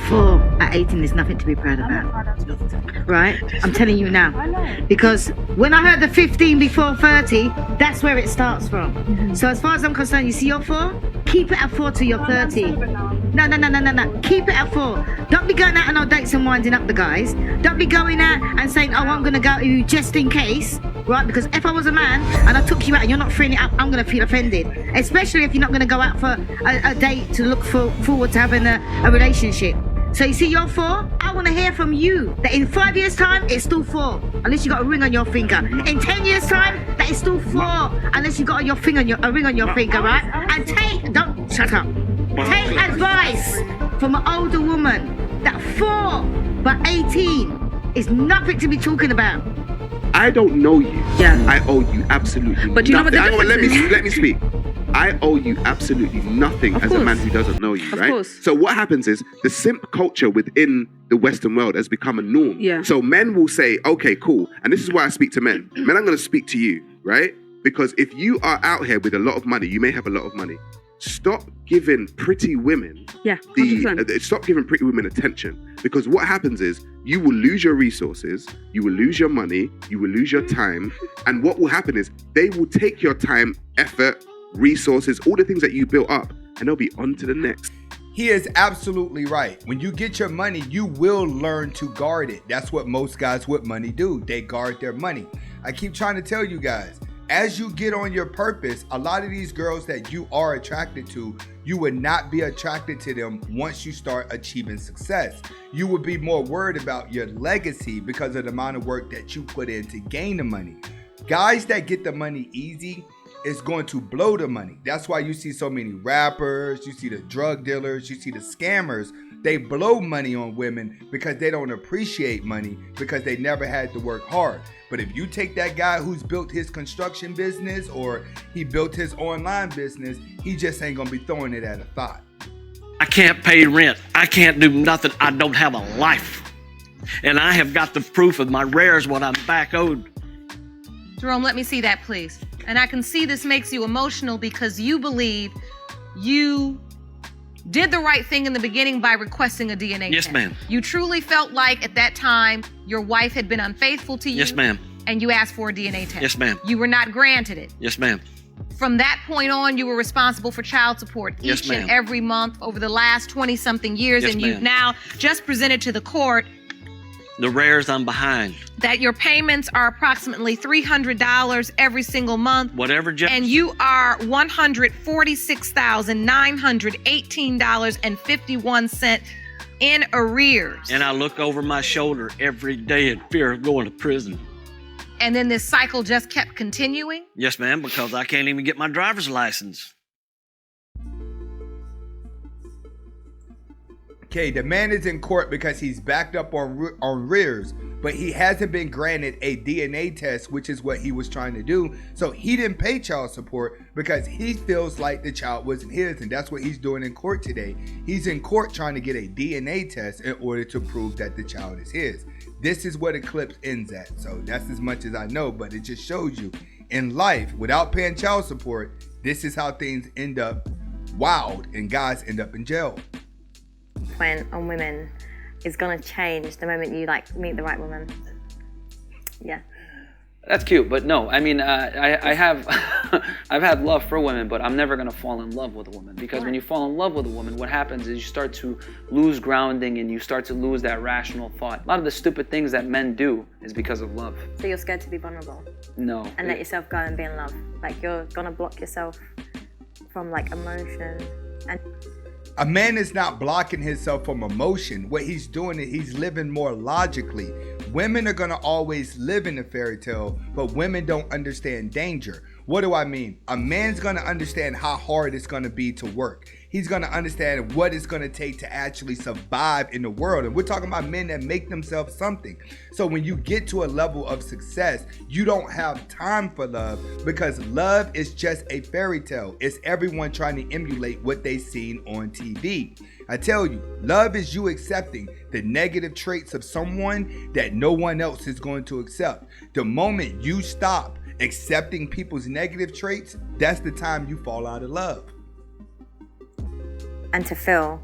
4 at 18 is nothing to be proud about, right? I'm telling you now, because when I heard the 15 before 30, that's where it starts from. So as far as I'm concerned, you see your 4, keep it at 4 till you're 30. No. Keep it at 4. Don't be going out on no dates and winding up the guys. Don't be going out and saying, oh, I'm going to go to you just in case, right? Because if I was a man and I took you out and you're not freeing it up, I'm going to feel offended. Especially if you're not going to go out for a date to look forward to having a relationship. So you see your 4, I want to hear from you that in 5 years time, it's still 4, unless you got a ring on your finger. In 10 years time, that is still 4, unless you got a ring on your finger, right? And don't shut up. Take advice from an older woman that 4 by 18 is nothing to be talking about. I don't know you. Yeah. I owe you absolutely But do you know what nothing. the difference is? Let me speak. I owe you absolutely nothing as a man who doesn't know you, Of right? course. So what happens is the simp culture within the Western world has become a norm. Yeah. So men will say, okay, cool. And this is why I speak to men. Men, I'm going to speak to you, right? Because if you are out here with a lot of money, you may have a lot of money. Stop giving pretty women stop giving pretty women attention, because what happens is you will lose your resources, you will lose your money, you will lose your time, and what will happen is they will take your time, effort, resources, all the things that you built up, and they'll be on to the next. He is absolutely right. When you get your money, you will learn to guard it. That's what most guys with money do. They guard their money. I keep trying to tell you guys, as you get on your purpose, a lot of these girls that you are attracted to, you would not be attracted to them once you start achieving success. You would be more worried about your legacy because of the amount of work that you put in to gain the money. Guys that get the money easy is going to blow the money. That's why you see so many rappers, you see the drug dealers, you see the scammers. They blow money on women because they don't appreciate money, because they never had to work hard. But if you take that guy who's built his construction business or he built his online business, he just ain't gonna be throwing it at a thought. I can't pay rent. I can't do nothing. I don't have a life. And I have got the proof of my rares what I'm back owed. Jerome, let me see that, please. And I can see this makes you emotional because you believe you did the right thing in the beginning by requesting a DNA test. Yes, ma'am. You truly felt like at that time your wife had been unfaithful to you. Yes, ma'am. And you asked for a DNA test. Yes, ma'am. You were not granted it. Yes, ma'am. From that point on, you were responsible for child support Yes, each ma'am. and every month over the last 20-something years. Yes, and you've ma'am. now just presented to the court The rares I'm behind. that your payments are approximately $300 every single month. Whatever judge. And you are $146,918.51 in arrears. And I look over my shoulder every day in fear of going to prison. And then this cycle just kept continuing? Yes, ma'am, because I can't even get my driver's license. Okay, the man is in court because he's backed up on rears, but he hasn't been granted a DNA test, which is what he was trying to do. So he didn't pay child support because he feels like the child wasn't his, and that's what he's doing in court today. He's in court trying to get a DNA test in order to prove that the child is his. This is where the clip ends at. So that's as much as I know, but it just shows you in life, without paying child support, this is how things end up wild and guys end up in jail. On women is gonna change the moment you meet the right woman. Yeah. That's cute, but no. I mean, I have, I've had love for women, but I'm never gonna fall in love with a woman, because when you fall in love with a woman, what happens is you start to lose grounding and you start to lose that rational thought. A lot of the stupid things that men do is because of love. So you're scared to be vulnerable? No. And let yourself go and be in love. Like you're gonna block yourself from emotion and. A man is not blocking himself from emotion. What he's doing is he's living more logically. Women are gonna always live in a fairy tale, but women don't understand danger. What do I mean? A man's gonna understand how hard it's gonna be to work. He's gonna understand what it's gonna take to actually survive in the world. And we're talking about men that make themselves something. So when you get to a level of success, you don't have time for love, because love is just a fairy tale. It's everyone trying to emulate what they've seen on TV. I tell you, love is you accepting the negative traits of someone that no one else is going to accept. The moment you stop accepting people's negative traits, that's the time you fall out of love. And to feel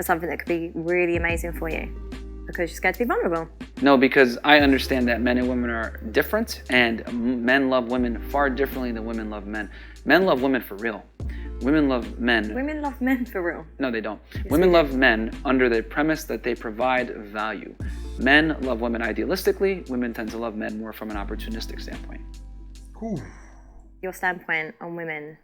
for something that could be really amazing for you because you're scared to be vulnerable? No, because I understand that men and women are different, and men love women far differently than women love men. Men love women for real. Women love men. Women love men for real. No, they don't. Yes, Women they love men under the premise that they provide value. Men love women idealistically. Women tend to love men more from an opportunistic standpoint. Whew. Your standpoint on women.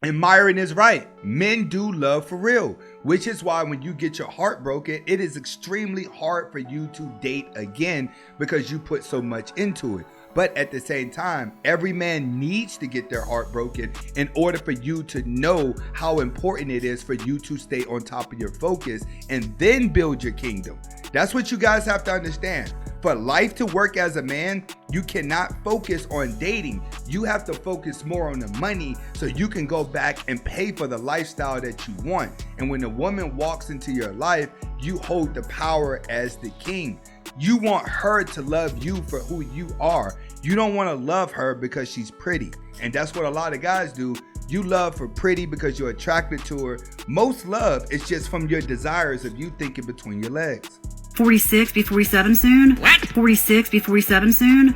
And Myron is right. Men do love for real, which is why when you get your heart broken, it is extremely hard for you to date again because you put so much into it. But at the same time, every man needs to get their heart broken in order for you to know how important it is for you to stay on top of your focus and then build your kingdom. That's what you guys have to understand. For life to work as a man, you cannot focus on dating. You have to focus more on the money so you can go back and pay for the lifestyle that you want. And when a woman walks into your life, you hold the power as the king. You want her to love you for who you are. You don't want to love her because she's pretty. And that's what a lot of guys do. You love her pretty because you're attracted to her. Most love is just from your desires of you thinking between your legs. 46, be 47 soon. What? 46, be 47 soon.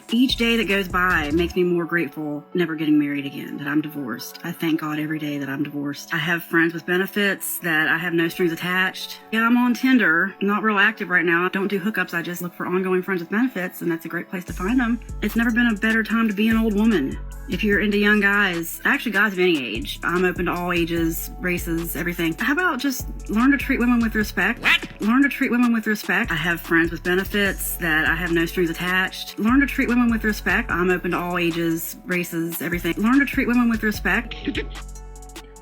Each day that goes by makes me more grateful never getting married again, that I'm divorced. I thank God every day that I'm divorced. I have friends with benefits, that I have no strings attached. Yeah, I'm on Tinder. I'm not real active right now. I don't do hookups. I just look for ongoing friends with benefits, and that's a great place to find them. It's never been a better time to be an old woman. If you're into young guys, actually guys of any age, I'm open to all ages, races, everything. How about just learn to treat women with respect? What? Learn to treat women with respect. I have friends with benefits, that I have no strings attached. Learn to treat women with respect. I'm open to all ages, races, everything. Learn to treat women with respect.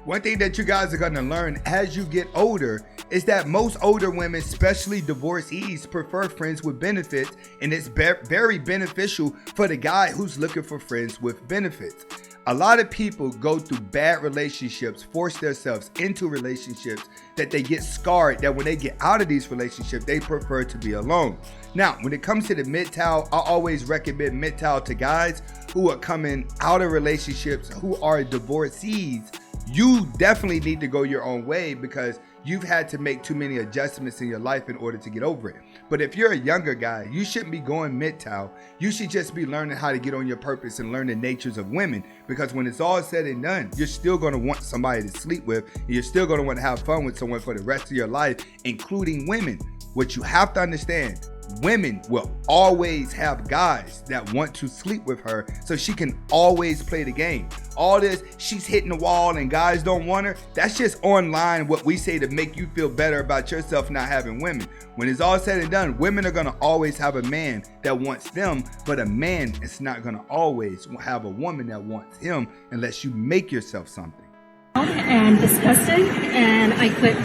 One thing that you guys are going to learn as you get older is that most older women, especially divorcees, prefer friends with benefits, and it's very beneficial for the guy who's looking for friends with benefits. A lot of people go through bad relationships, force themselves into relationships that they get scarred, that when they get out of these relationships, they prefer to be alone. Now, when it comes to the MGTOW, I always recommend MGTOW to guys who are coming out of relationships, who are divorcees. You definitely need to go your own way because you've had to make too many adjustments in your life in order to get over it. But if you're a younger guy, you shouldn't be going MGTOW. You should just be learning how to get on your purpose and learn the natures of women. Because when it's all said and done, you're still going to want somebody to sleep with. And you're still going to want to have fun with someone for the rest of your life, including women. What you have to understand, women will always have guys that want to sleep with her so she can always play the game. All this, she's hitting the wall and guys don't want her, that's just online what we say to make you feel better about yourself not having women. When it's all said and done, women are going to always have a man that wants them, but a man is not going to always have a woman that wants him unless you make yourself something. And disgusted, and I quit.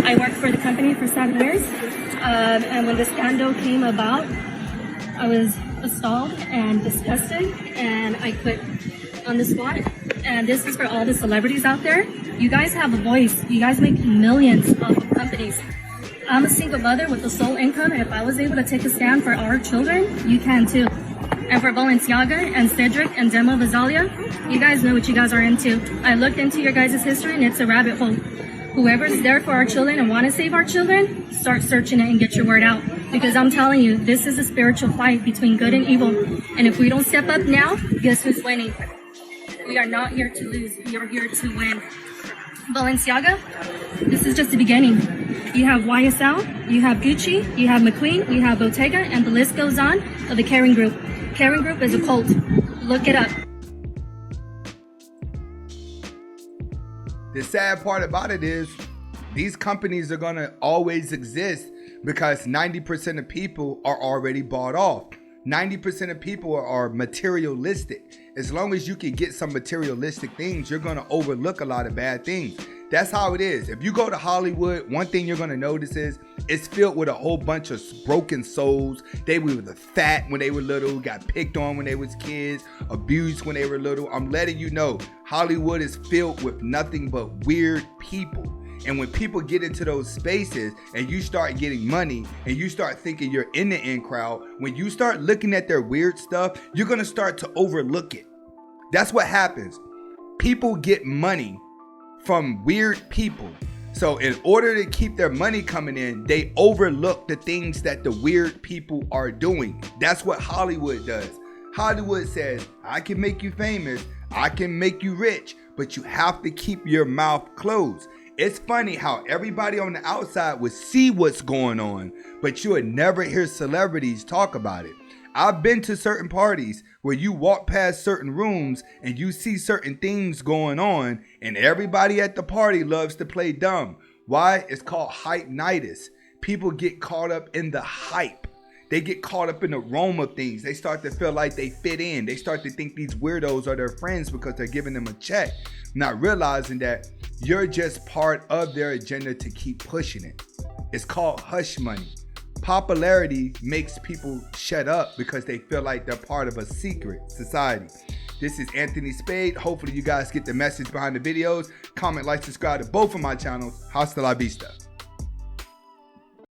I worked for the company for 7 years. And when the scandal came about, I was stalled and disgusted, and I quit on the spot. And this is for all the celebrities out there. You guys have a voice. You guys make millions off of companies. I'm a single mother with a sole income, and if I was able to take a stand for our children, you can too. And for Balenciaga and Cedric and Demo Vazalia, you guys know what you guys are into. I looked into your guys' history, and it's a rabbit hole. Whoever's there for our children and want to save our children, start searching it and get your word out. Because I'm telling you, this is a spiritual fight between good and evil. And if we don't step up now, guess who's winning? We are not here to lose. We are here to win. Balenciaga, this is just the beginning. You have YSL, you have Gucci, you have McQueen, you have Bottega, and the list goes on of the Kering Group. Kering Group is a cult. Look it up. The sad part about it is these companies are going to always exist because 90% of people are already bought off. 90% of people are materialistic. As long as you can get some materialistic things, you're going to overlook a lot of bad things. That's how it is. If you go to Hollywood, one thing you're going to notice is it's filled with a whole bunch of broken souls. They were fat when they were little, got picked on when they was kids, abused when they were little. I'm letting you know, Hollywood is filled with nothing but weird people. And when people get into those spaces and you start getting money and you start thinking you're in the in crowd, when you start looking at their weird stuff, you're going to start to overlook it. That's what happens. People get money from weird people. So in order to keep their money coming in, they overlook the things that the weird people are doing. That's what Hollywood does. Hollywood says, I can make you famous, I can make you rich, but you have to keep your mouth closed. It's funny how everybody on the outside would see what's going on, but you would never hear celebrities talk about it. I've been to certain parties where you walk past certain rooms and you see certain things going on, and everybody at the party loves to play dumb. Why? It's called hype-nitis. People get caught up in the hype. They get caught up in the realm of things. They start to feel like they fit in. They start to think these weirdos are their friends because they're giving them a check, not realizing that you're just part of their agenda to keep pushing it. It's called hush money. Popularity makes people shut up because they feel like they're part of a secret society. This is Anthony Spade. Hopefully you guys get the message behind the videos. Comment, like, subscribe to both of my channels. Hasta la vista.